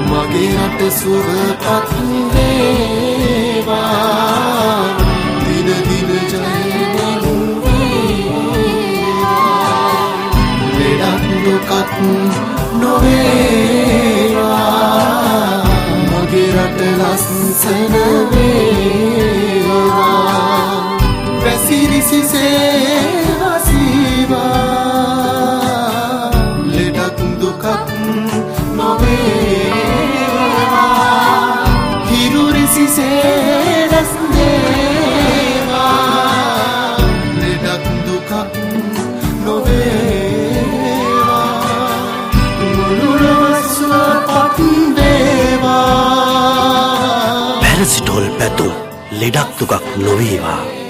මගේ රට සුවපත් වේවා දින දින ජයමන් වේවා ලෙඩක් දුකක් නොවේවා මගේ රට ලස්සන වේවා වැසිරිසිසේ ලෙඩක් දුකක් නොවේවා හිරුරිසිසේ රැස් වේවා ලෙඩක් දුකක් නොවේවා මුළු ලොව සුවපත් වේවා පැරසිටෝල් පැතුම් ලෙඩක් දුකක් නොවේවා